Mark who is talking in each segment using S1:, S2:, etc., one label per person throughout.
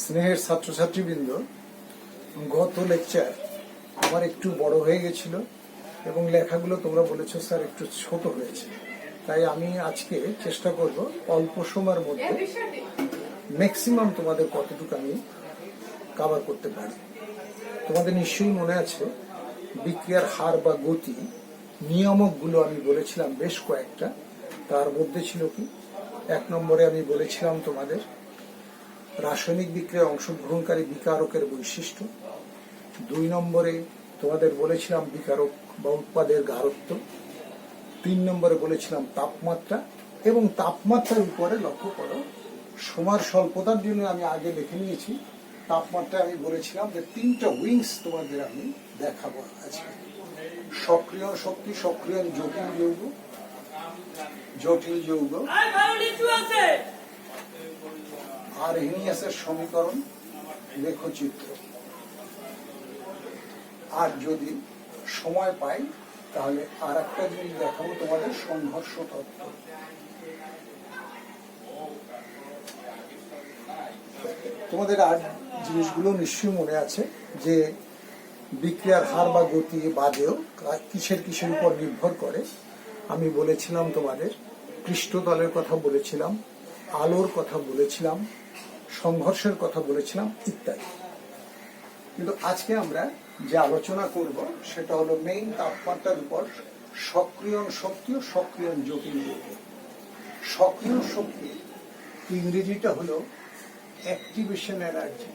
S1: স্নেহের ছাত্রছাত্রীবৃন্দ, গত লেকচার আমার একটু বড় হয়ে গেছিল এবং লেখাগুলো তোমরা বলেছো স্যার একটু ছোট হয়েছে, তাই আমি আজকে চেষ্টা করব অল্প সময়ের মধ্যে ম্যাক্সিমাম তোমাদের কতটুকু আমি কভার করতে পারি। তোমাদের নিশ্চয়ই মনে আছে বিক্রিয়ার হার বা গতি নিয়ামকগুলো আমি বলেছিলাম বেশ কয়েকটা। তার মধ্যে ছিল কি, 1 নম্বরে আমি বলেছিলাম তোমাদের রাসায়নিক বিক্রিয়ায় অংশগ্রহণকারী বিকারকের বৈশিষ্ট্য। 2 নম্বরে তোমাদের বলেছিলাম বিকারক বা উৎপাদের গাঢ়ত্ব। 3 নম্বরে বলেছিলাম তাপমাত্রা, এবং তাপমাত্রার উপরে লক্ষ্য করো সময়ের স্বল্পতার জন্য আমি আগে লিখে নিয়েছি তাপমাত্রা। আমি বলেছিলাম যে 3টা উইংস তোমাদের আমি দেখাবো আজকে: সক্রিয় শক্তি, সক্রিয় জটিল যৌগ, জটিল যৌগ, আরহেনিয়াসের সমীকরণ, লেখচিত্র। আর যদি সময় পাই তাহলে আর একটা জিনিস দেখাবো তোমাদের, সংঘর্ষ তত্ত্ব। তোমাদের আর জিনিসগুলো নিশ্চয়ই মনে আছে যে বিক্রিয়ার হার বা গতি বাদেও কিসের কিসের উপর নির্ভর করে। আমি বলেছিলাম তোমাদের পৃষ্ঠতলের কথা বলেছিলাম, আলোর কথা বলেছিলাম, সংঘর্ষের কথা বলেছিলাম ইত্যাদি। কিন্তু আজকে আমরা যে আলোচনা করব সেটা হলো মেইন তাপমাত্রার উপর সক্রিয় শক্তি ও সক্রিয় জটিল যৌগ। সক্রিয় শক্তি ইংরেজিটা হলো অ্যাক্টিভেশন এনার্জি।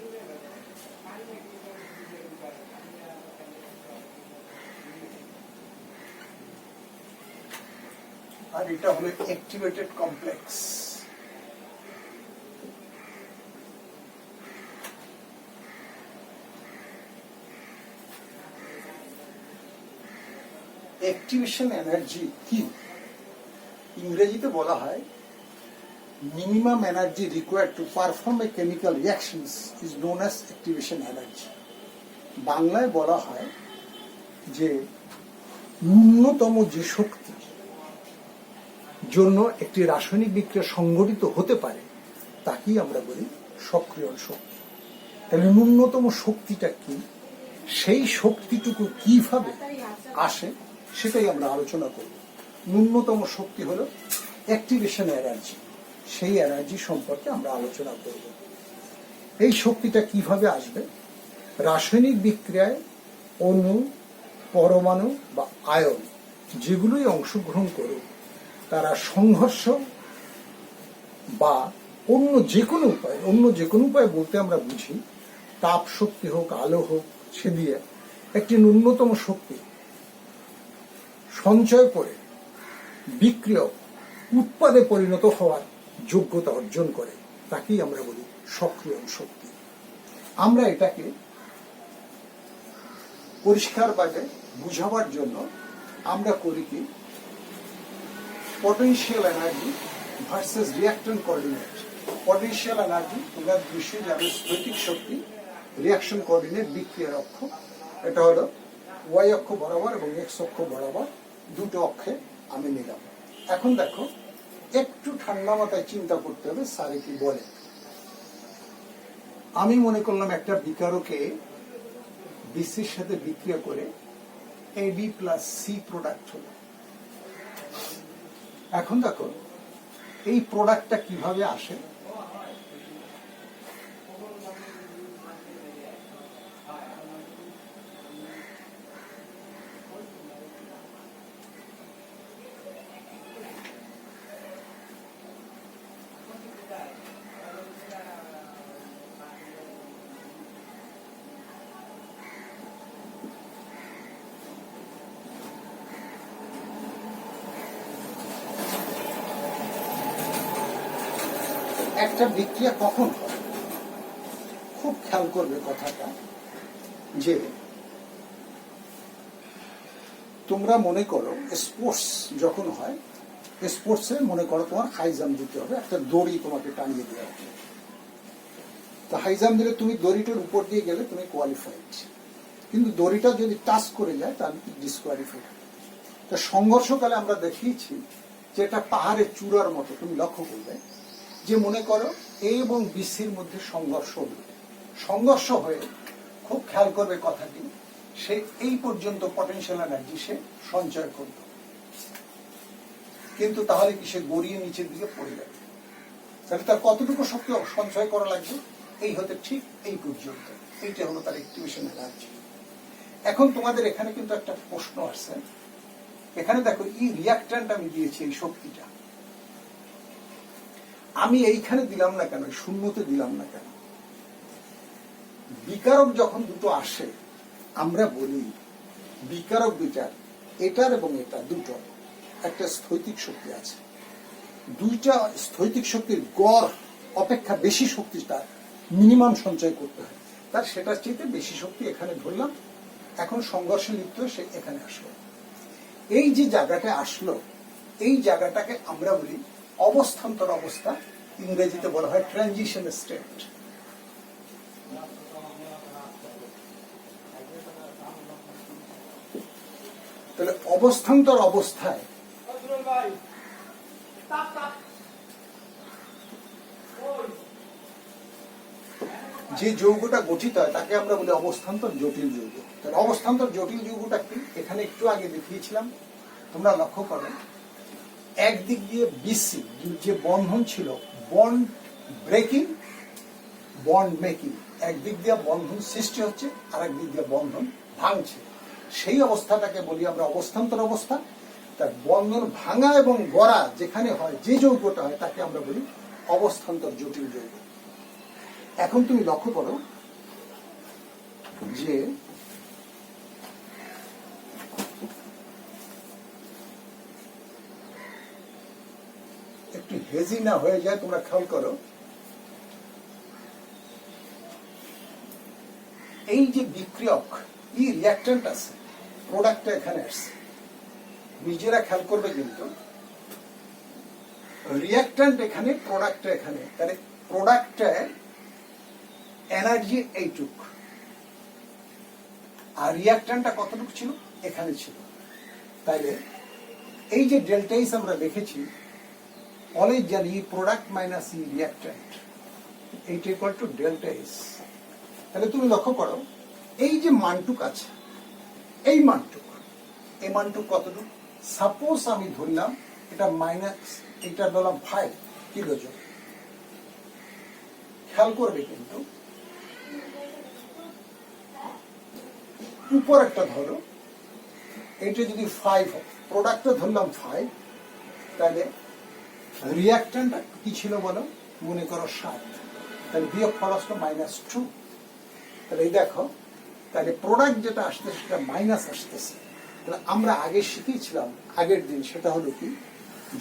S1: আর এটা হলো অ্যাক্টিভেটেড কমপ্লেক্স। অ্যাক্টিভেশন এনার্জি কি? ইংরেজিতে বলা হয় minimum energy required to perform a chemical reactions is known as activation energy. বাংলায় বলা হয় যে ন্যূনতম যে শক্তি জন্য একটি রাসায়নিক বিক্রিয়া সংঘটিত হতে পারে তাকেই আমরা বলি সক্রিয় শক্তি। তাহলে ন্যূনতম শক্তিটা কি, সেই শক্তিটুকু কিভাবে আসে সেটাই আমরা আলোচনা করব। ন্যূনতম শক্তি হলো অ্যাক্টিভেশন এনার্জি, সেই এনার্জি সম্পর্কে আমরা আলোচনা করব। এই শক্তিটা কিভাবে আসবে? রাসায়নিক বিক্রিয়ায় অণু, পরমাণু বা আয়ন যেগুলোই অংশগ্রহণ করুক তারা সংঘর্ষ বা অন্য যে কোনো উপায় বলতে আমরা বুঝি তাপ শক্তি হোক, আলো হোক, সে দিয়ে একটি ন্যূনতম শক্তি সঞ্চয় করে বিক্রিয়ক উৎপাদে পরিণত হওয়ার যোগ্যতা অর্জন করে, তাকেই আমরা বলি সক্রিয় শক্তি। আমরা এটাকে পরিষ্কারভাবে বুঝাবার জন্য আমরা করি কি, potential energy versus reactant coordinate. Potential energy তোমরা নিশ্চয়ই জানো, স্থৈতিক শক্তি, রিঅ্যাকশন কোঅর্ডিনেট বিক্রিয়ার অক্ষ। এটা হলো ওয়াই অক্ষ বরাবর এবং এক্স অক্ষ বরাবর দুটো অক্ষে আমি নিলাম। এখন দেখো, একটু ঠান্ডা মাথায় চিন্তা করতে হবে স্যারে কি বলে। আমি মনে করলাম একটা বিকারকে বিসির সাথে বিক্রিয়া করে এবি প্লাস সি প্রোডাক্ট হলো। এখন দেখো এই প্রোডাক্টটা কিভাবে আসে। একটা বিক্রিয়া কখন হয় খুব খেয়াল করবে কথাটা, যে তোমরা মনে করো স্পোর্টস যখন হয়, স্পোর্টসে মনে করো তোমার হাই জাম্প দিতে হবে, একটা দড়ি তোমাকে টানিয়ে দেওয়া হবে। তো হাই জাম্প দিলে তুমি দড়িটার উপর দিয়ে গেলে তুমি কোয়ালিফাইড, কিন্তু দড়িটা যদি টাচ করে যায় তাহলে কি ডিসকোয়ালিফাইড। তো সংঘর্ষকালে আমরা দেখিয়েছি যে এটা পাহাড়ের চূড়ার মতো। তুমি লক্ষ্য করবে যে মনে করো এ এবং বিসির মধ্যে সংঘর্ষ হলো, সংঘর্ষ হয়ে খুব খেয়াল করবে কথাটি, সে এই পর্যন্ত পটেনশিয়াল এনার্জি সে সঞ্চয় করত, কিন্তু তাহলে কি সে গড়িয়ে নিচের দিকে পড়ে যাবে। তাহলে তার কতটুকু শক্তি সঞ্চয় করা লাগবে, এই হতে ঠিক এই পর্যন্ত। এইটা হলো তার অ্যাক্টিভেশন এনার্জি। এখন তোমাদের এখানে কিন্তু একটা প্রশ্ন আসছে, এখানে দেখো এই রিয়াক্ট্যান্ট আমি দিয়েছি, এই শক্তিটা আমি এইখানে দিলাম না কেন, শূন্যতে দিলাম না কেন? বিকারক যখন দুটো আসে আমরা বলি বিকারক দুইটার, এটার এবং এটা দুটো একটা স্থৈতিক শক্তি আছে। দুইটা স্থৈতিক শক্তির গড় অপেক্ষা বেশি শক্তি তার মিনিমাম সঞ্চয় করতে হয়, তার সেটার চেয়ে বেশি শক্তি এখানে ধরলাম। এখন সংঘর্ষে লিপ্ত সে এখানে আসলো, এই যে জায়গাটা আসলো এই জায়গাটাকে আমরা বলি অবস্থান্তর অবস্থা, ইংরেজিতে বলা হয় ট্রানজিশন স্টেট। তাহলে অবস্থান্তর অবস্থায় যে যৌগটা গঠিত হয় তাকে আমরা বলি অবস্থান্তর জটিল যৌগ। তাহলে অবস্থান্তর জটিল যৌগটা কি, এখানে একটু আগে দেখিয়েছিলাম, তোমরা লক্ষ্য করো একদিক দিয়ে বিসি যে বন্ধন ছিল, বন্ড ব্রেকিং বন্ড মেকিং, একদিক দিয়ে বন্ধন সৃষ্টি হচ্ছে আর একদিক দিয়ে বন্ধন ভাঙছে, সেই অবস্থাটাকে বলি আমরা অবস্থান্তর অবস্থা। তার বন্ধন ভাঙা এবং গড়া যেখানে হয়, যে যৌগটা হয় তাকে আমরা বলি অবস্থান্তর জটিল যৌগ। এখন তুমি লক্ষ্য করো যে একটু হেজি না হয়ে যায়, তোমরা খেয়াল করো এই যে বিক্রিয়ক এই রিয়াক্ট্যান্ট আছে, প্রোডাক্টটা এখানে আসছে, নিজেরা খেয়াল করবে কিন্তু রিয়াক্ট্যান্ট এখানে, প্রোডাক্টটা এখানে, তাহলে প্রোডাক্টটা এনার্জি এইটুক আর রিয়াক্ট্যান্টটা কতটুকু ছিল, এখানে ছিল। তাইলে এই যে ডেল্টা এস আমরা লিখেছি, অলওয়েজ জানি প্রোডাক্ট মাইনাস ই রিয়াক্ট্যান্ট, এইটা ইকুয়াল টু ডেল্টা এস। তাহলে তুমি লক্ষ্য করো এই যে মানটুক আছে, এই মানটুক কতটুকু, সাপোজ আমি ধরলাম এটা মাইনাস, এটা ধরলাম 5 কিলোজুল। খেয়াল করবে কিন্তু উপর একটা ধরো, এটা যদি 5 হয়, প্রোডাক্টটা ধরলাম 5, তাহলে রিয়াক্ট্যান্ট কি ছিল বলো, মনে করো 7, তাহলে বিয়োগ ফল আসলো -2। তাহলে এই দেখো, তাহলে প্রোডাক্ট যেটা আসতেছে সেটা মাইনাস আসতেছে। তাহলে আমরা আগে শিখেছিলাম আগের দিন, সেটা হলো কি,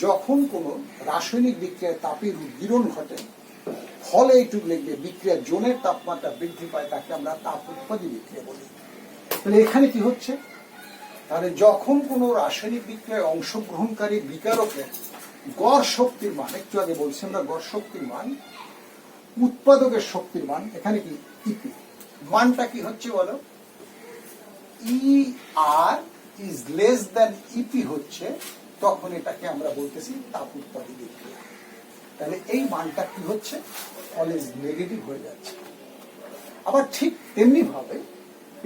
S1: যখন কোনো রাসায়নিক বিক্রিয়ায় তাপের উদ্গীরণ ঘটে ফলে এইটুকু লিখবে বিক্রিয়ার জোনের তাপমাত্রা বৃদ্ধি পায়, তাকে আমরা তাপ উৎপাদী বিক্রিয়া বলি। তাহলে এখানে কি হচ্ছে, তাহলে যখন কোনো রাসায়নিক বিক্রিয়ায় অংশগ্রহণকারী বিকারকের গড় শক্তির মান, একটু আগে বলছি আমরা গড় শক্তির মান, উৎপাদকের শক্তির মান, এখানে কি ইপি মানটা কি হচ্ছে বলো, ই আর ইজ লেস দ্যান ইপি হচ্ছে, তখন এটাকে আমরা বলতেছি তাপ উৎপাদী বিক্রিয়া। তাহলে এই মানটা কি হচ্ছে, অলওয়েজ নেগেটিভ হয়ে যাচ্ছে। আবার ঠিক তেমনি ভাবে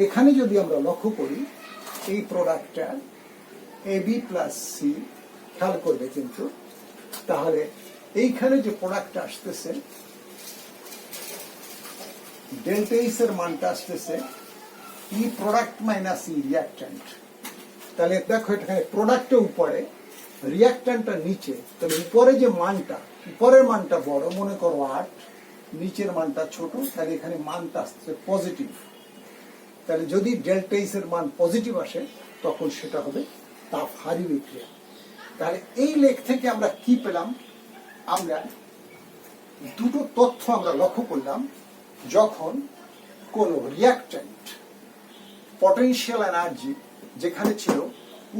S1: এখানে যদি আমরা লক্ষ্য করি এই প্রোডাক্টটা এবি প্লাস সি, খেয়াল করবে কিন্তু, তাহলে এইখানে যে প্রোডাক্টটা আসতেছে ডেল্টা এস এর মানটা আসতেছে ই প্রোডাক্ট মাইনাস ই রিয়াক্ট্যান্ট। তাহলে দেখো এখানে প্রোডাক্টের উপরে, রিয়াক্ট্যান্টটা নিচে, তাহলে উপরে যে মানটা, উপরের মানটা বড়, মনে করো 8, নিচের মানটা ছোট, তাহলে এখানে মানটা আসছে পজিটিভ। তাহলে যদি ডেল্টা এস এর মান পজিটিভ আসে তখন সেটা হবে তাপহারী বিক্রিয়া। তাহলে এই লেখ থেকে আমরা কি পেলাম, আমরা দুটো তথ্য আমরা লক্ষ্য করলাম, যখন কোন রিয়াক্ট্যান্ট পটেনশিয়াল এনার্জি যেখানে ছিল,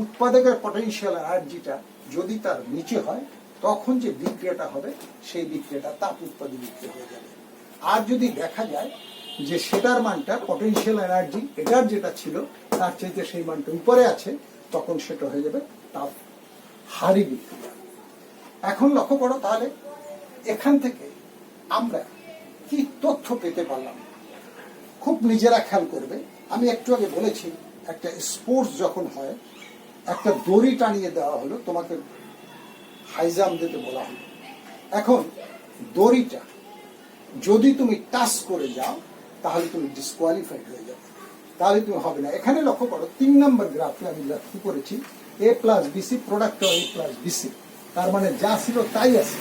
S1: উৎপাদকের পটেনশিয়াল এনার্জিটা যদি তার নিচে হয়, তখন যে বিক্রিয়াটা হবে সেই বিক্রিয়াটা তাপ উৎপাদী বিক্রিয়া হয়ে যাবে। আর যদি দেখা যায় যে সেটার মানটা পটেনশিয়াল এনার্জি এটার যেটা ছিল তার চাইতে সেই মানটা উপরে আছে, তখন সেটা হয়ে যাবে তাপ হারি বিক্রিয়া। এখন লক্ষ্য করো, তাহলে এখান থেকে আমরা কি তথ্য পেতে পারলাম, খুব নিজেরা খেয়াল করবে। আমি একটু আগে বলেছি একটা স্পোর্টস যখন হয়, একটা দড়ি টানিয়ে দেওয়া হলো, তোমাকে হাই জাম্প দিতে বলা হলো। এখন দড়িটা যদি তুমি টাচ করে যাও তাহলে তুমি ডিসকোয়ালিফাইড হয়ে যাবে, তাহলে তুমি হবে না। এখানে লক্ষ্য করো 3 নম্বর গ্রাফে আমি লক্ষ্য করেছি এ প্লাস বিসি প্রোডাক্ট এ প্লাস বিসি, তার মানে যা ছিল তাই আছে।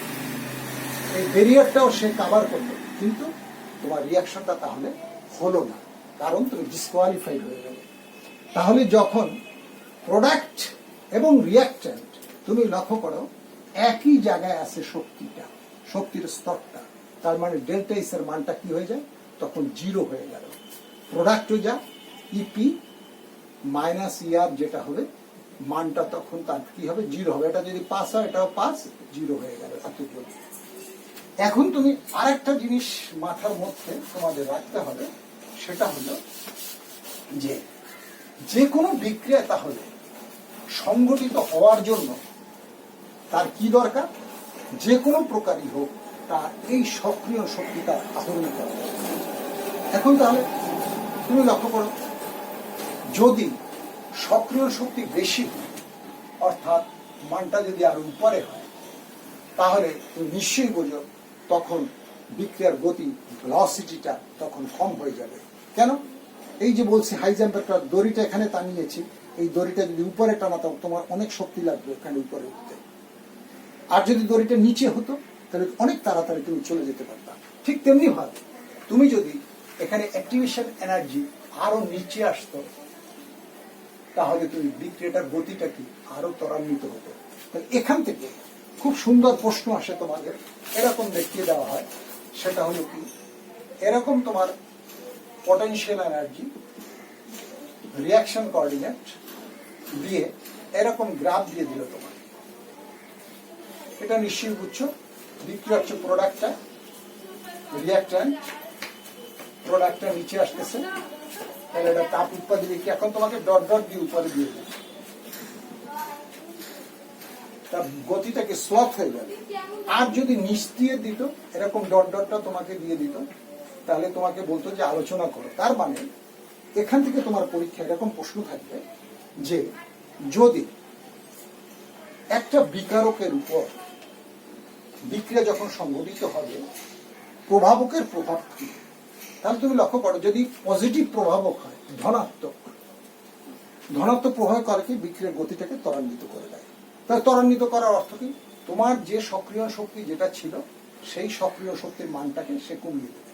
S1: এই ব্যারিয়ারটাও সে কাভার করলো, কিন্তু তোমার রিয়াকশনটা তাহলে হলো না, কারণ তুমি ডিসকোয়ালিফাইড হয়ে গেলে। তাহলে যখন প্রোডাক্ট এবং রিয়াক্ট্যান্ট তুমি লক্ষ্য করো একই জায়গায় আছে শক্তিটা, শক্তির স্তরটা, তার মানে ডেল্টা এস এর মানটা কি হয়ে যায়, তখন 0 হয়ে গেল। প্রোডাক্টও যা ইপি মাইনাস ইয়ার যেটা হবে মানটা তখন তার কি হবে, 0 হবে। এটা যদি 5 হয় এটাও 5, 0 হয়ে গেল এতটুকু। এখন তুমি আরেকটা জিনিস মাথার মধ্যে তোমাদের রাখতে হবে, সেটা হলো যে যে কোনো বিক্রিয়া তাহলে সংগঠিত হওয়ার জন্য তার কি দরকার, যে কোনো প্রকারই হোক তার এই সক্রিয় শক্তিটা আহরণ করা। এখন তাহলে তুমি লক্ষ্য করো, যদি সক্রিয় শক্তি বেশি অর্থাৎ মানটা যদি আরো উপরে হয়, তাহলে তুমি নিশ্চয়ই বোঝো তখন বিক্রিয়ার গতি ভেলোসিটিটা তখন কম হয়ে যাবে। কেন? এই যে বলছি হাই জাম্পের দড়িটা এখানে টানিয়েছি, এই দড়িটা যদি উপরে টানাতাম তোমার অনেক শক্তি লাগবে এখানে উপরে উঠতে, আর যদি দড়িটা নিচে হতো তাহলে অনেক তাড়াতাড়ি তুমি চলে যেতে পারতাম। ঠিক তেমনি ভাবে তুমি যদি এখানে অ্যাক্টিভেশন এনার্জি আরো নিচে আসতো, তাহলে তুমি বিক্রিয়াটার গতিটা কি আরো ত্বরান্বিত হতো। এখান থেকে খুব সুন্দর প্রশ্ন আসে তোমাদের, এরকম দেখিয়ে দেওয়া হয়, সেটা হলো কি, এরকম তোমার পটেনশিয়াল এনার্জি রিয়াকশন কোঅর্ডিনেট দিয়ে এরকম গ্রাফ দিয়ে দিল তোমার। এটা নিশ্চয়ই বুঝছো, বিক্রিয়া হচ্ছে প্রোডাক্টটা, রিয়াক্ট্যান্ট, প্রোডাক্টটা নিচে আসতেছে, তাহলে এটা তাপ উৎপাদী বিক্রিয়া। এখন তোমাকে ডট ডট দিয়ে উপরে দিয়ে দেবে, তার গতিটাকে স্লথ হয়ে যাবে। আর যদি নিচ দিয়ে দিত, এরকম ডট ডটটা তোমাকে দিয়ে দিত, তাহলে তোমাকে বলতো যে আলোচনা করো। তার মানে এখান থেকে তোমার পরীক্ষা এরকম প্রশ্ন থাকবে যে যদি একটা বিকারকের উপর বিক্রিয়া যখন সংঘটিত হবে, প্রভাবকের প্রভাব কি, তাহলে তুমি লক্ষ্য করো যদি পজিটিভ প্রভাবক হয়, ধনাত্মক প্রভাব করে কি, বিক্রিয়ার গতিটাকে ত্বরান্বিত করে দেয়। তাহলে ত্বরান্বিত করার অর্থ কি, তোমার যে সক্রিয় শক্তি যেটা ছিল সেই সক্রিয় শক্তির মানটাকে সে কমিয়ে দেবে।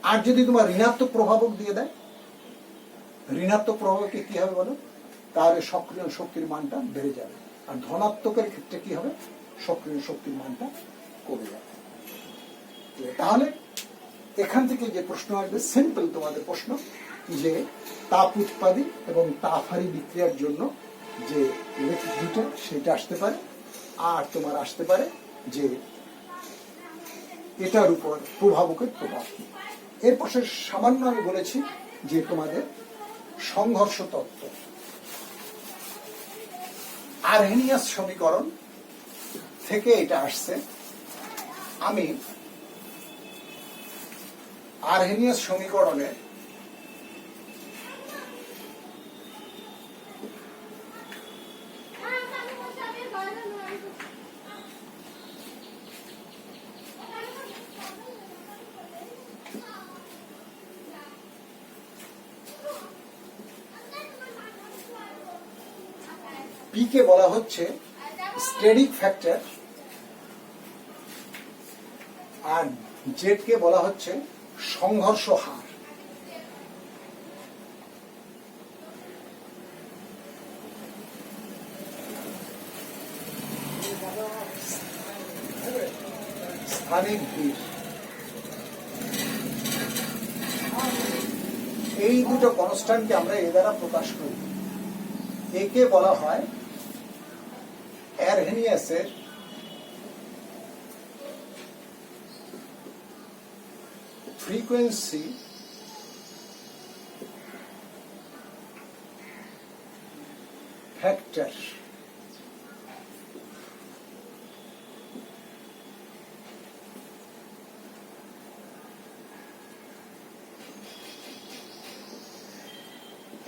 S1: আর যদি তোমার ঋণাত্মক প্রভাবক দিয়ে দেয়, ঋণাত্মক প্রভাবকে কি হবে বলো, তাহলে সক্রিয় শক্তির মানটা বেড়ে যাবে। আর ধনাত্মকের ক্ষেত্রে কি হবে, সক্রিয় শক্তির মানটা কমে যাবে। তাহলে এখান থেকে যে প্রশ্ন আসবে, সিম্পল তোমাদের প্রশ্ন, যে তাপ উৎপাদী এবং তাপহারী বিক্রিয়ার জন্য যে ইলেকট্রিক হিটার সেটা আসতে পারে, আর তোমার আসতে পারে যে এটার উপর প্রভাবকের প্রভাব কি। এরপর সামান্য আমি বলেছি যে তোমাদের সংঘর্ষ তত্ত্ব, আরহেনিয়াস সমীকরণ থেকে এটা আসছে। আমি আরহেনিয়াস সমীকরণে পি কে বলা হচ্ছে স্টেডিক ফ্যাক্টর, আর জেড কে বলা হচ্ছে সংঘর্ষ হার। স্থানিক ভিড়, এই দুটো কনস্ট্যান্টকে আমরা এ দ্বারা প্রকাশ করি। একে বলা হয় আরহেনিয়াসের ফ্রিকোয়েন্সি ফ্যাক্টর।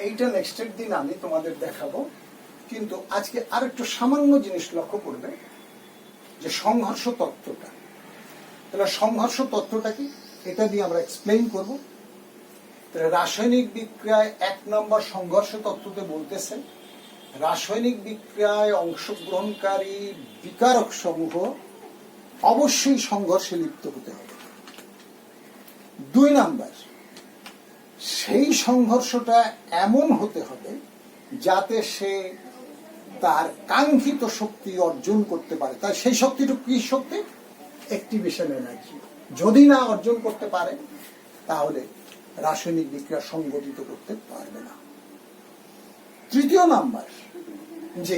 S1: এইটা নেক্সটের দিন আমি তোমাদের দেখাবো, কিন্তু আজকে আরেকটু সামান্য জিনিস লক্ষ্য করবে যে সংঘর্ষ তত্ত্বটা। তাহলে সংঘর্ষ তত্ত্বটা কি, এটা দিয়ে আমরা এক্সপ্লেইন করব। তাহলে রাসায়নিক বিক্রিয়ায় 1 নম্বর সংঘর্ষ তত্ত্বতে বলতেছে রাসায়নিক বিক্রিয়ায় অংশগ্রহণকারী বিকারক সমূহ অবশ্যই সংঘর্ষে লিপ্ত হতে হবে। 2 নাম্বার, সেই সংঘর্ষটা এমন হতে হবে যাতে সে তার কাঙ্ক্ষিত শক্তি অর্জন করতে পারে। তাই সেই শক্তিটুকু কি শক্তি? Activation energy. যদি না অর্জন করতে পারে তাহলে রাসায়নিক বিক্রিয়া সংগঠিত করতে পারবে না। 3 নাম্বার, যে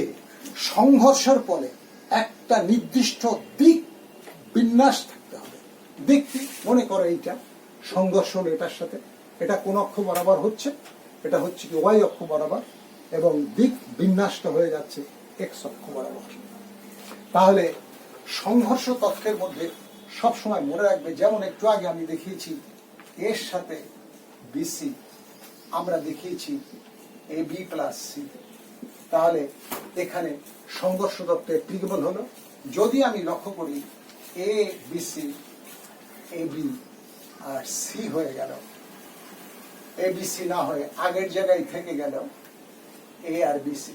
S1: সংঘর্ষের ফলে একটা নির্দিষ্ট দিক বিন্যাস থাকতে হবে। দিক কি? মনে করো এইটা সংঘর্ষ হলো এটার সাথে, এটা কোন অক্ষ বরাবর হচ্ছে, এটা হচ্ছে কি ওয়াই অক্ষ বরাবর, এবং দিক বিন্যাসটা হয়ে যাচ্ছে এক্স অক্ষ বরাবর। তাহলে সংঘর্ষ তত্ত্বের মধ্যে সবসময় মনে রাখবে, যেমন একটু আগে আমি দেখিয়েছি এর সাথে বিসি, আমরা দেখিয়েছি এ বি প্লাস সি। তাহলে এখানে সংঘর্ষ তত্ত্ব অ্যাপ্লিকেবল হলো। যদি আমি লক্ষ্য করি এ BC, A B R C হয়ে গেল, এ বিসি না হয়ে আগের জায়গায় থেকে গেল এ আর বিসি,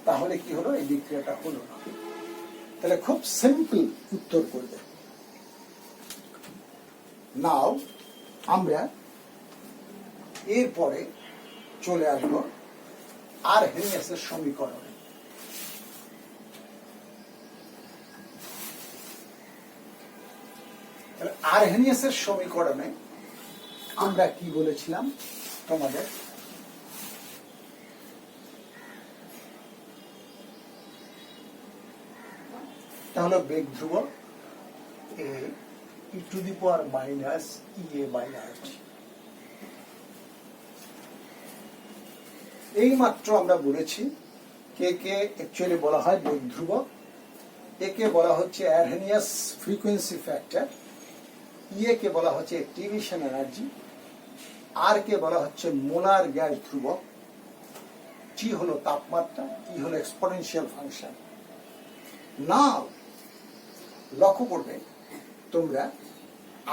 S1: তাহলে কি হলো? এই বিক্রিয়াটা হলো না। তাহলে খুব সিম্পল উত্তর করবে। নাও আমরা এরপরে চলে আসবো আরহেনিয়াসের সমীকরণে। আরহেনিয়াসের সমীকরণে আমরা কি বলেছিলাম তোমাদের? তাহলে বেগ ধ্রুবক A E to the power minus E A by R T. এই মাত্র আমরা বলেছি কে কে অ্যাকচুয়ালি বলা হয় বেগ ধ্রুবক, একে বলা হচ্ছে আরহেনিয়াস ফ্রিকোয়েন্সি ফ্যাক্টর, ইয়ে কে বলা হচ্ছে অ্যাক্টিভেশন এনার্জি, আর কে বলা হচ্ছে মোলার গ্যাস ধ্রুবক, টি হলো তাপমাত্রা, ই হলো এক্সপোনেনশিয়াল ফাংশন। নাও লক্ষ্য করবে তোমরা,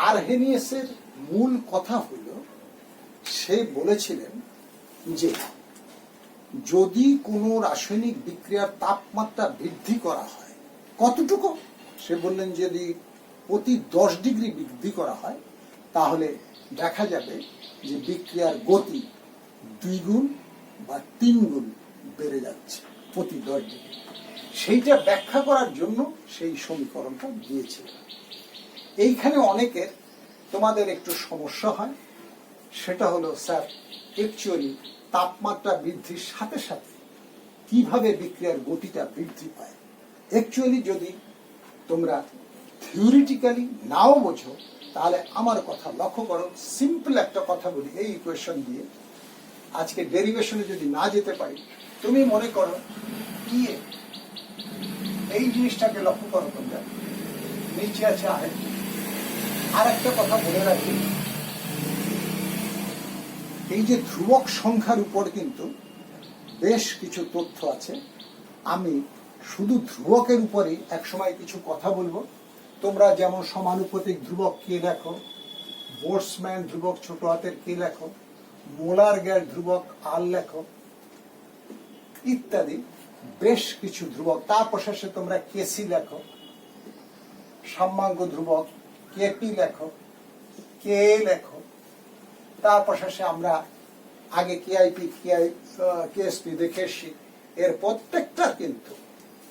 S1: আরহেনিয়াসের মূল কথা হলো সে বলেছিলেন যে যদি কোনো রাসায়নিক বিক্রিয়ার তাপমাত্রা বৃদ্ধি করা হয়, কতটুকু? সে বললেন যদি প্রতি 10 ডিগ্রি বৃদ্ধি করা হয় তাহলে দেখা যাবে যে বিক্রিয়ার গতি 2 গুণ বা 3 গুণ বেড়ে যাচ্ছে প্রতি 10 ডিগ্রি। সেইটা ব্যাখ্যা করার জন্য সেই সমীকরণটা দিয়েছিল। এইখানে অনেকের তোমাদের একটু সমস্যা হয়, সেটা হলো স্যার অ্যাকচুয়ালি তাপমাত্রা বৃদ্ধির সাথে সাথে কিভাবে বিক্রিয়ার গতিটা বৃদ্ধি পায়। অ্যাকচুয়ালি যদি তোমরা থিওরিটিক্যালি নাও বোঝো তাহলে আমার কথা লক্ষ্য করো, সিম্পল একটা কথা বলি এই ইকুয়েশন দিয়ে। আজকে ডেরিভেশনে যদি না যেতে পারি, তুমি মনে করো ইয়ে, এই জিনিসটাকে লক্ষ্য করো তোমরা, নিচে আছে আর একটা কথা বলে রাখি, এই যে ধ্রুবক সংখ্যার উপর কিন্তু বেশ কিছু তথ্য আছে। আমি শুধু ধ্রুবকের উপরেই একসময় কিছু কথা বলবো। তোমরা যেমন সমানুপাতিক ধ্রুবক কে লেখো, বোল্টজম্যান ধ্রুবক ছোট হাতের কে লেখো, মোলার গ্যাস ধ্রুবক আর লেখো ইত্যাদি বেশ কিছু ধ্রুবক। তারপর শেষে তোমরা কেসি লেখো, সাম্যাঙ্গ ধ্রুবক কেপি লেখো, কে লেখো। তারপর শেষে আমরা আগে কেআইপি কেএসপি দেখে এসছি। এর প্রত্যেকটা কিন্তু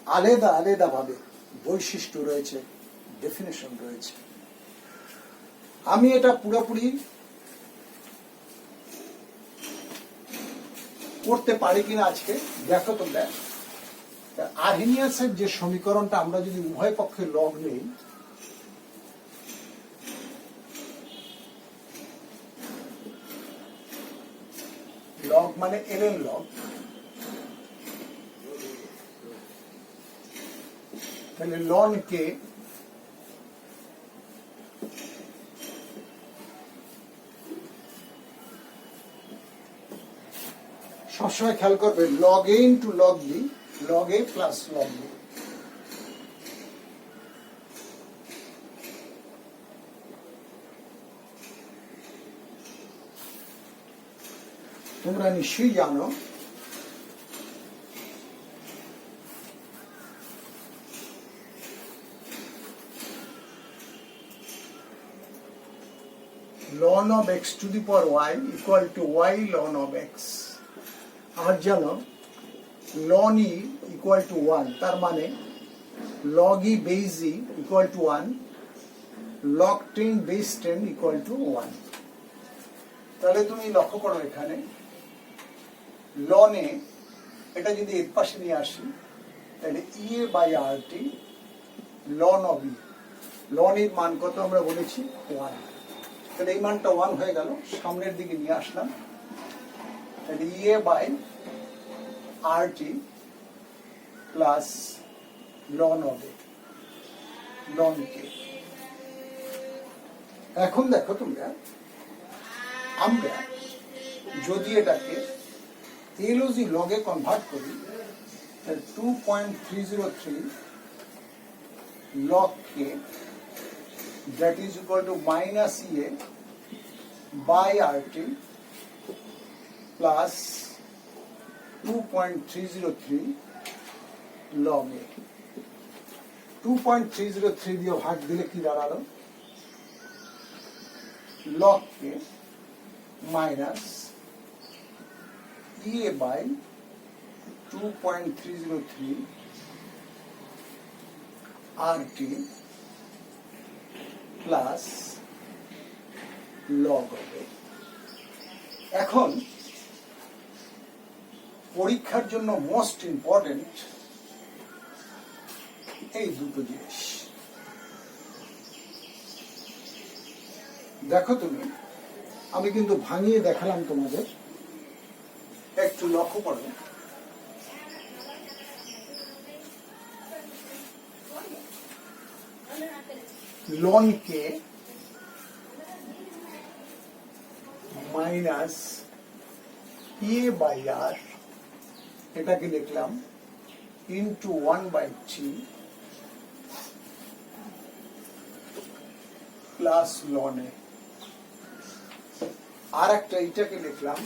S1: আলাদা আলাদা ভাবে বৈশিষ্ট্য রয়েছে, ডেফিনেশন রয়েছে। আমি এটা পুরোপুরি করতে পারি কিনা আজকে দেখো তোমরা। আরহেনিয়াসের যে সমীকরণটা আমরা যদি উভয় পক্ষে লগ নেই, লগ মানে ln লগ, তাহলে লন কে সবসময় খেয়াল করবে log a into log b, log a plus log b। তোমরা নিশ্চয়ই জানো ln of x to the power y equal to y ln of x। আর জানো ln e equal to 1, তার মানে log e base e equal to 1, log 10 base 10 equal to 1। তাহলে তুমি লক্ষ্য করো এখানে ln a এটা যদি এর পাশে নিয়ে আসি তাহলে ea by rt ln of e, ln এর মান কত আমরা বলেছি 1, তাহলে এই মানটা 1 হয়ে গেল, সামনের দিকে নিয়ে আসলাম, তাহলে ea by rt plus ln of a, ln k। এখন দেখো তোমরা আমরা যদি এটাকে LOG লগে কনভার্ট করি তাহলে 2.303 log k that is equal to minus EA by RT plus 2.303 log A। 2.303 দিয়ে ভাগ দিলে কি দাঁড়ালো log k minus EA by 2.303 RT plus log of A। এখন পরীক্ষার জন্য মোস্ট ইম্পর্টেন্ট এই দুটো জিনিস। দেখো তুমি, আমি কিন্তু ভাঙিয়ে দেখালাম তোমাদের, একটু লক্ষ্য করো ln k minus EA by R এটাকে লিখলাম ইন্টু 1/3 প্লাস ln A। আর একটা এটাকে লিখলাম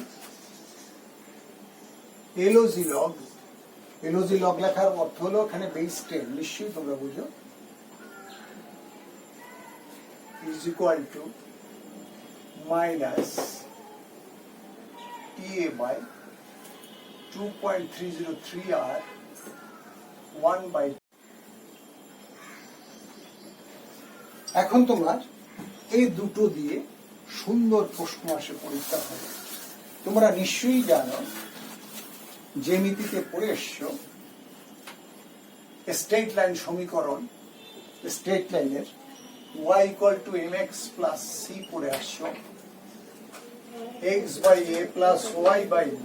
S1: LOG log। LOG log লেখার অর্থ হলো এখানে বেস 10, নিশ্চয়ই তোমরা বুঝো, is equal to minus EA by 2.303 R 1/। এখন তোমার এই দুটো দিয়ে সুন্দর প্রশ্ন আসে পরীক্ষা হবে। তোমরা নিশ্চয়ই জানো জ্যামিতিতে পড়ে এসছো স্ট্রেট লাইন সমীকরণ, স্ট্রেট লাইনের y equal to mx plus c পড়ে আসছো, x by a plus y by b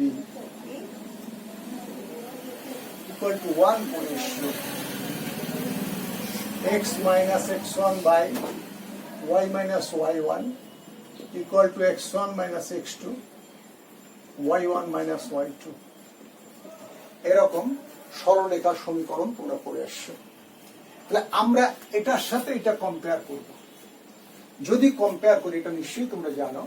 S1: equal to 1 পড়ে আসছো, x minus x1 by y minus y1 equal to x1 minus x2 y1 minus y2। এরকম সরলরেখার সমীকরণ তোমরা পড়ে আসছো। তাহলে আমরা এটার সাথে এটা কম্পেয়ার করব। যদি কম্পেয়ার করি, এটা নিশ্চয়ই তোমরা জানো,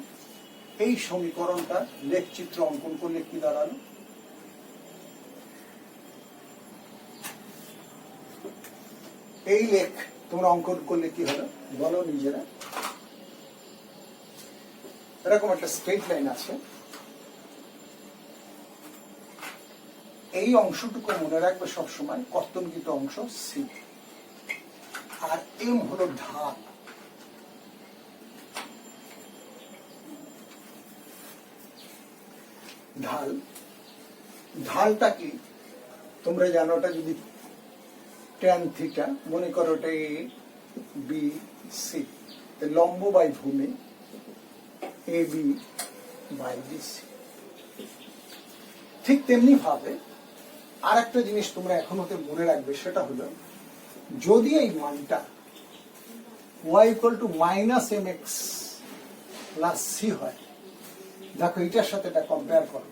S1: এই সমীকরণটা লেখচিত্র অঙ্কন করলে কি দাঁড়ালো, এই লেখ তোমরা অঙ্কন করলে কি হলো বলো নিজেরা। এরকম একটা স্ট্রেট লাইন আছে, এই অংশটুকু মনে রাখবে সবসময় কর্তনকৃত অংশ সি, আর এম হলো ঢাল। ঢাল, ঢালটা কি তোমরা জানো, ওটা যদি ট্যান থিটা মনে করো, ওটা এ বি সি, লম্ব বাই ভূমি A B by B C. ঠিক তেমনি ভাবে আর একটা জিনিস তোমরা এখন হতে মনে রাখবে, সেটা হলো যদি এই মানটা y equal to minus mx plus c হয়, দেখো এটার সাথে এটা কম্পেয়ার করো,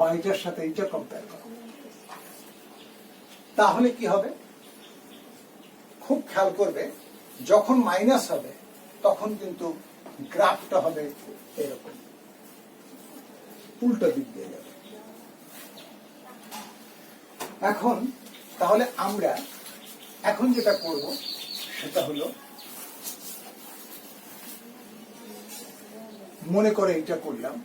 S1: বা এটার সাথে এইটা কম্পেয়ার করো, তাহলে কি হবে? খুব খেয়াল করবে, যখন মাইনাস হবে তখন কিন্তু গ্রাফটা হবে এরকম, উল্টো দিক দিয়ে যাবে। এখন তাহলে আমরা এখন যেটা করব সেটা হলো, মনে করে এটা করলাম,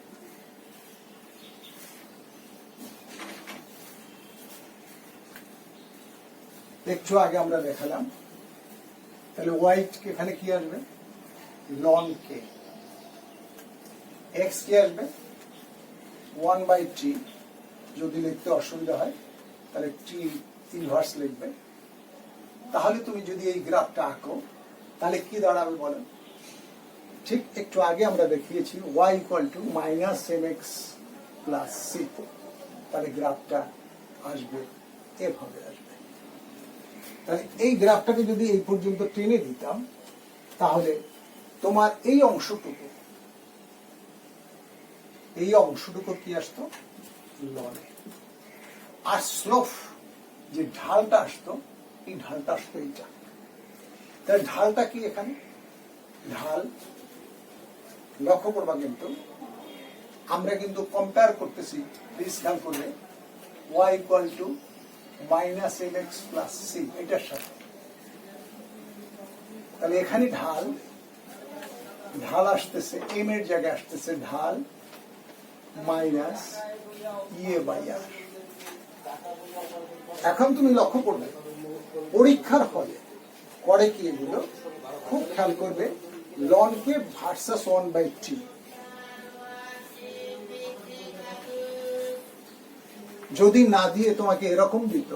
S1: একটু আগে আমরা দেখালাম, তাহলে ওয়াইট এখানে কি আসবে? লন কে। এক্স কি আসবে? 1/t। যদি লিখতে অসুবিধা হয় তাহলে টি ইনভার্স লিখবে। তাহলে তুমি যদি এই গ্রাফটা আঁকো তাহলে কি দাঁড়াবে বলেন? ঠিক একটু আগে আমরা দেখিয়েছি y = -mx + c, তাহলে গ্রাফটা আসবে এভাবে আসবে। তাহলে এই গ্রাফটাকে যদি এই পর্যন্ত টেনে দিতাম তাহলে তোমার এই অংশটুকু কি আসতো? লনে। আর স্লোপ যে ঢালটা আসতো, এই ঢালটা আসতো এইটা। তাহলে ঢালটা কি এখানে? ঢাল লক্ষ্য করবা, কিন্তু আমরা কিন্তু কম্পেয়ার করতেছি, প্লিজ খেয়াল করলে, y = -mx + c এটার সাথে। তাহলে এখানে ঢাল আসতেছে, m এর জায়গায় আসতেছে ঢাল মাইনাস a/r। এখন তুমি লক্ষ্য করবে পরীক্ষার হলে করে কি এগুলো, খুব খেয়াল করবে, লন কে ভার্সাস 1/t। যদি না দিয়ে তোমাকে এরকম দিত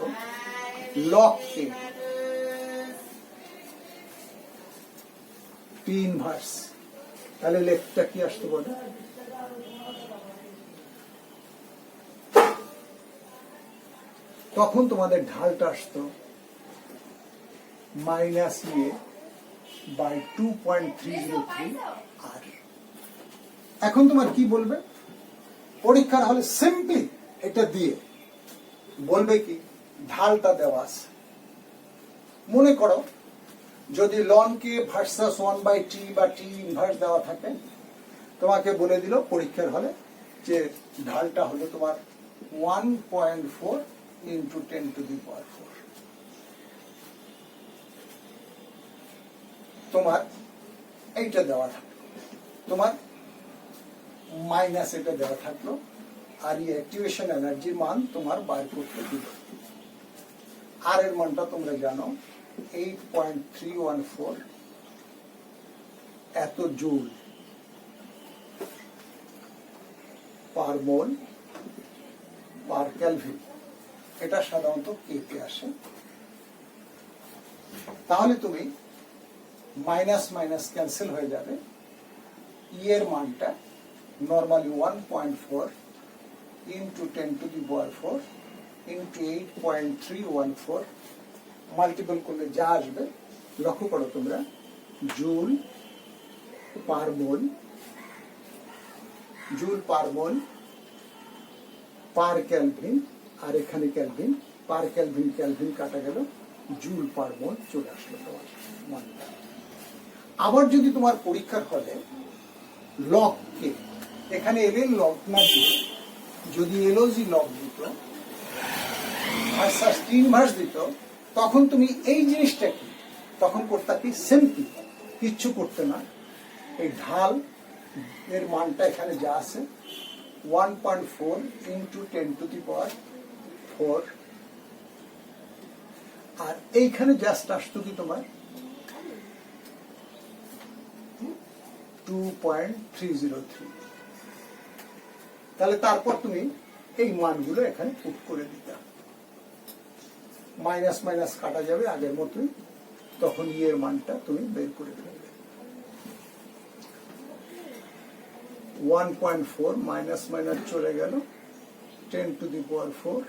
S1: লগ কে টি ইনভার্স, তাহলে লেখটা কি আসতো বলে? তখন তোমাদের ঢালটা আসতো -a/2.303r। এখন তোমার কি বলবে পরীক্ষার হলে? সিম্পলি এটা দিয়ে বলবে কি, ঢালটা দেওয়া আছে। মনে করো যদি লন কে ভার্সাস 1/t বা টি ইনভার্স দেওয়া থাকে, তোমাকে বলে দিল পরীক্ষার হলে যে ঢালটা হলো তোমার 1.4 × 10⁴। তোমার এইটা দেওয়া থাকলো, তোমার মাইনাস এটা দেওয়া থাকলো, আর এই অ্যাক্টিভেশন এনার্জির মান তোমার বার করতে দিল। আর এর মানটা তোমরা জানো 8.314 এত জুল পার মোল পার কেলভিন। এটা সাধারণত কেতে আসে। তাহলে তুমি মাইনাস মাইনাস ক্যান্সেল হয়ে যাবে, ই এর মানটা নর্মালি 1.4 × 10⁴ × 8.314 মাল্টিপল করলে যা আসবে, লক্ষ্য করো তোমরা, জুল পার মোল পার কেলভিন, আর এখানে কেলভিন, পার কেলভিন কাটা গেল, জুল পার মোল চলে আসলো তোমার মানটা। আবার যদি তোমার পরীক্ষার হলে লগ কে, এখানে এলেন লগ না দিয়ে যদি এলওজি লগ দিত ভার্সাস টি ইনভার্স দিত, তখন তুমি এই জিনিসটা কি তখন করতে কি? সিম্পলি কিচ্ছু করতে না, এই ঢাল এর মানটা এখানে যা আছে 1.4 × 10⁴, আর এইখানে জাস্ট আসতো কি তোমার 2.303। তাহলে তারপর তুমি এই মানগুলো এখানে পুট করে দিতে, মাইনাস মাইনাস কাটা যাবে আগের মতোই, তখন এর মানটা তুমি বের করে ফেলবে। 1.4 মাইনাস মাইনাস চলে গেল, 10⁴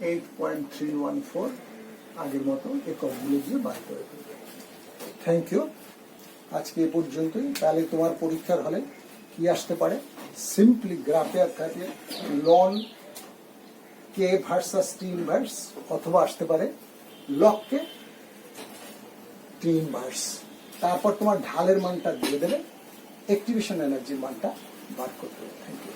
S1: 8.314 আগের মতো এককগুলো দিয়ে বার করে ফেলবে। থ্যাংক ইউ, আজকে এ পর্যন্তই। তাহলে তোমার পরীক্ষার হলে কি আসতে পারে? সিম্পলি গ্রাফে আকারে লন কে ভার্সাস টি ইনভার্স, অথবা আসতে পারে লগ কে টি ইনভার্স। তারপর তোমার ঢালের মানটা দিয়ে দেবে, অ্যাক্টিভেশন এনার্জির মানটা বার করতে হবে। Thank you.